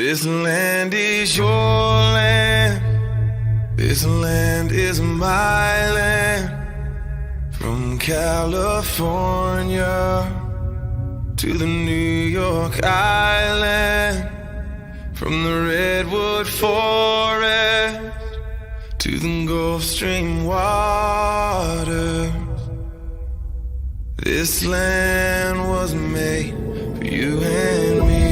This land is your land. This land is my land. From California to the New York Island, from the Redwood Forest to the Gulf Stream waters. This land was made for you and me.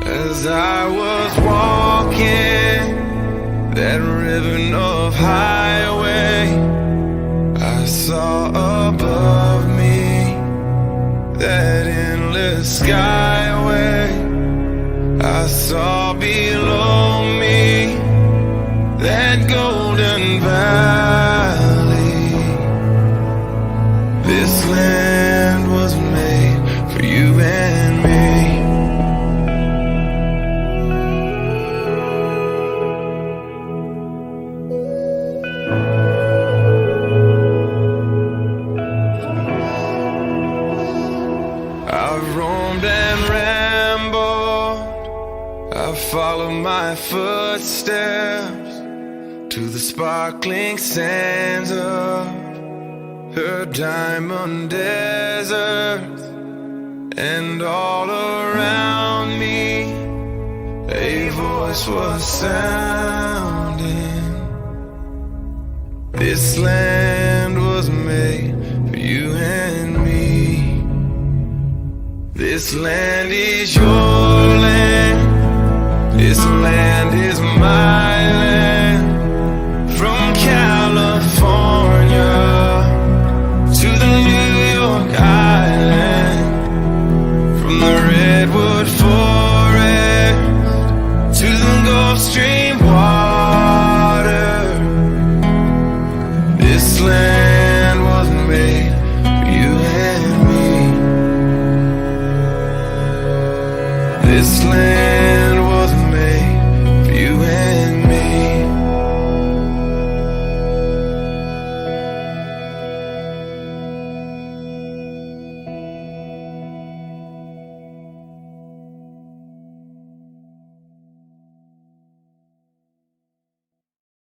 As I was walking that ribbon of highway, I saw above me that endless skyway. I saw below me that golden valley. This land was made for you and me. I've roamed and rambled, I've followed my footsteps to the sparkling sands of her diamond desert. And all around me a voice was sounding. This land was made for you and me. This land is your land. This land is my land. From California to the New York Island, from the Redwood Forest to the Gulf Stream water. This land was made for you and me. This land was made for you and me.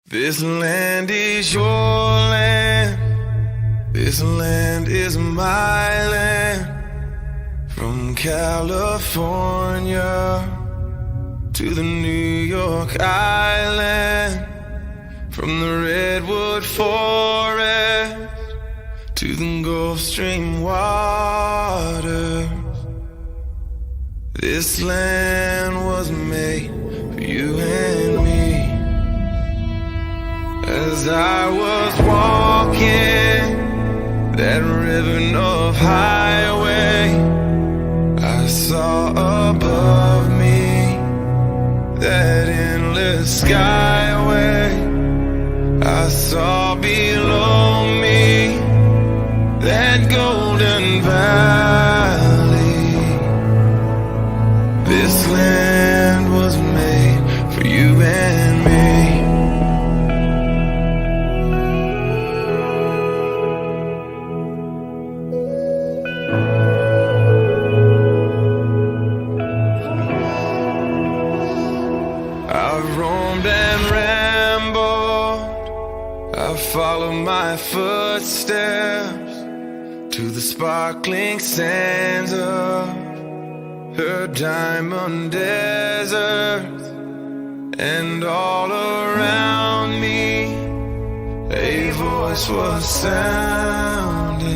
This land is your land. This land is my land. From California to the New York Island, from the Redwood Forest to the Gulf Stream waters. This land was made for you and me. As I was walking that ribbon of highway, I saw above me that endless skyway. I saw below me that golden valley. This land was made for you and me. I've roamed and rambled, I've followed my footsteps to the sparkling sands of her diamond desert. And all around me a voice was sounding.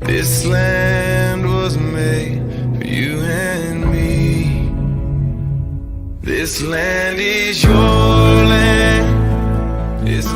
This land was made for you and me. This land is your land. This